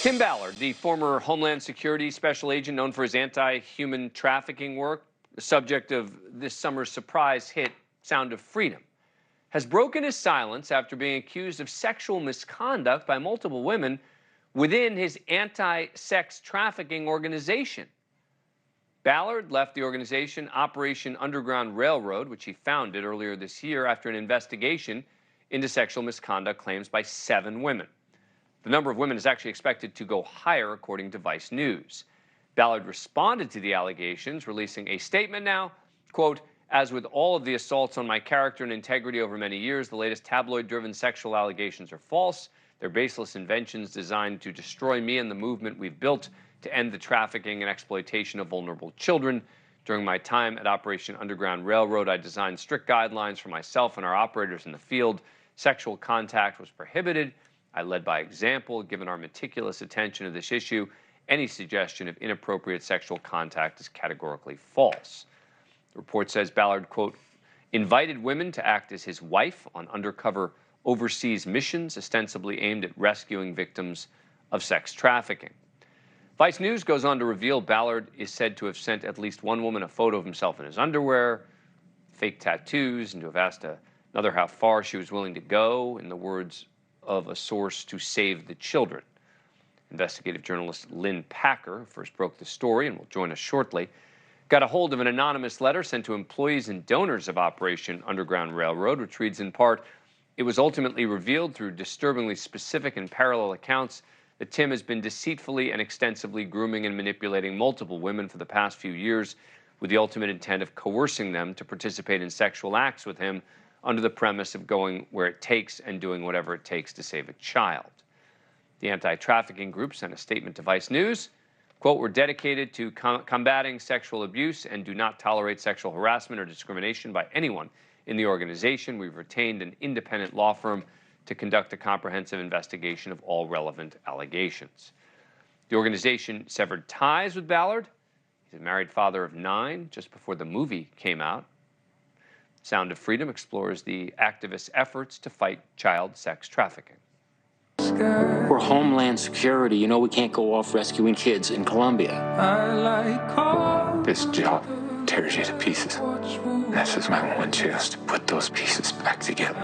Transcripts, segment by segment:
Tim Ballard, the former Homeland Security special agent known for his anti-human trafficking work, the subject of this summer's surprise hit Sound of Freedom, has broken his silence after being accused of sexual misconduct by multiple women within his anti-sex trafficking organization. Ballard left the organization Operation Underground Railroad, which he founded earlier this year after an investigation into sexual misconduct claims by 7 women. The number of women is actually expected to go higher, according to Vice News. Ballard responded to the allegations, releasing a statement now, quote, "As with all of the assaults on my character and integrity over many years, the latest tabloid-driven sexual allegations are false. They're baseless inventions designed to destroy me and the movement we've built to end the trafficking and exploitation of vulnerable children. During my time at Operation Underground Railroad, I designed strict guidelines for myself and our operators in the field. Sexual contact was prohibited. I led by example, given our meticulous attention to this issue. Any suggestion of inappropriate sexual contact is categorically false." The report says Ballard, quote, "invited women to act as his wife on undercover overseas missions ostensibly aimed at rescuing victims of sex trafficking." Vice News goes on to reveal Ballard is said to have sent at least one woman a photo of himself in his underwear, fake tattoos, and to have asked another how far she was willing to go, in the words of a source, to save the children. Investigative journalist Lynn Packer, who first broke the story and will join us shortly, got a hold of an anonymous letter sent to employees and donors of Operation Underground Railroad, which reads in part, "It was ultimately revealed through disturbingly specific and parallel accounts that Tim has been deceitfully and extensively grooming and manipulating multiple women for the past few years with the ultimate intent of coercing them to participate in sexual acts with him under the premise of going where it takes and doing whatever it takes to save a child." The anti-trafficking group sent a statement to Vice News, quote, "We're dedicated to combating sexual abuse and do not tolerate sexual harassment or discrimination by anyone in the organization. We've retained an independent law firm to conduct a comprehensive investigation of all relevant allegations." The organization severed ties with Ballard. He's a married father of 9 just before the movie came out. Sound of Freedom explores the activists' efforts to fight child sex trafficking. We're Homeland Security. You know we can't go off rescuing kids in Colombia. This job tears you to pieces. This is my one chance to put those pieces back together.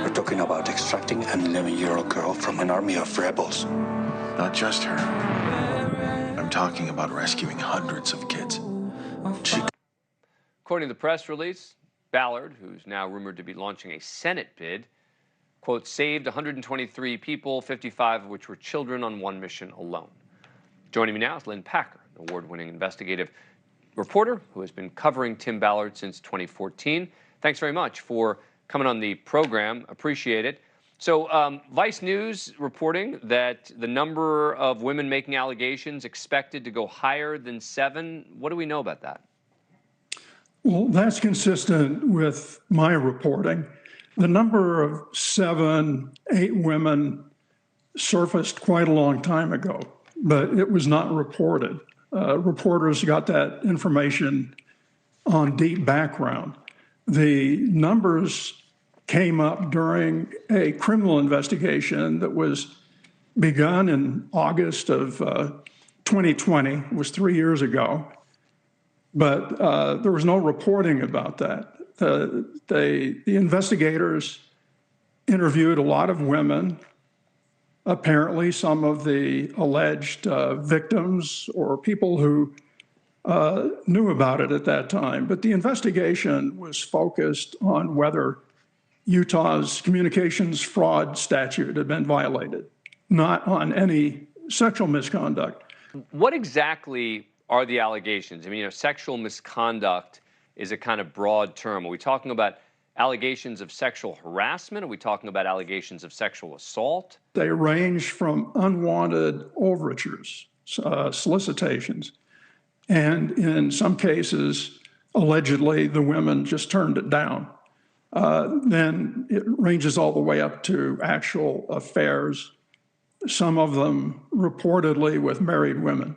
We're talking about extracting an 11-year-old girl from an army of rebels. Not just her. I'm talking about rescuing hundreds of kids. According to the press release, Ballard, who's now rumored to be launching a Senate bid, quote, saved 123 people, 55 of which were children on one mission alone. Joining me now is Lynn Packer, an award-winning investigative reporter who has been covering Tim Ballard since 2014. Thanks very much for coming on the program. Appreciate it. So Vice News reporting that the number of women making allegations expected to go higher than 7. What do we know about that? Well, that's consistent with my reporting. The number of 7, 8 women surfaced quite a long time ago, but it was not reported. Reporters got that information on deep background. The numbers came up during a criminal investigation that was begun in August of 2020. It was 3 years ago. But there was no reporting about that. The investigators interviewed a lot of women, apparently some of the alleged victims or people who knew about it at that time. But the investigation was focused on whether Utah's communications fraud statute had been violated, not on any sexual misconduct. What exactly are the allegations? I mean, sexual misconduct is a kind of broad term. Are we talking about allegations of sexual harassment? Are we talking about allegations of sexual assault? They range from unwanted overtures, solicitations, and in some cases, allegedly, the women just turned it down. Then it ranges all the way up to actual affairs, some of them reportedly with married women.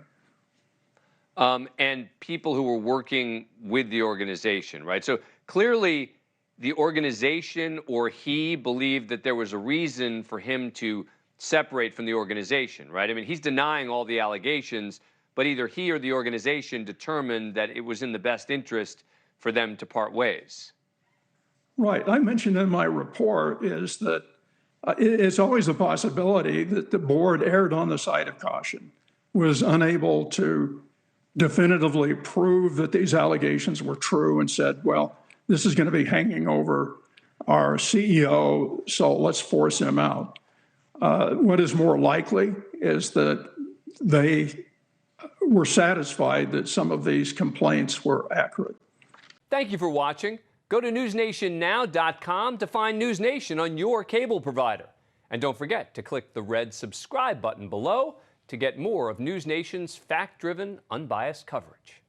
And people who were working with the organization, right? So clearly the organization or he believed that there was a reason for him to separate from the organization, right? I mean, he's denying all the allegations, but either he or the organization determined that it was in the best interest for them to part ways. Right. I mentioned in my report is that it's always a possibility that the board erred on the side of caution, was unable to definitively prove that these allegations were true, and said, well, this is going to be hanging over our CEO, so let's force him out. What is more likely is that they were satisfied that some of these complaints were accurate. Thank you for watching. Go to newsnationnow.com to find NewsNation on your cable provider. And don't forget to click the red subscribe button below to get more of NewsNation's fact-driven, unbiased coverage.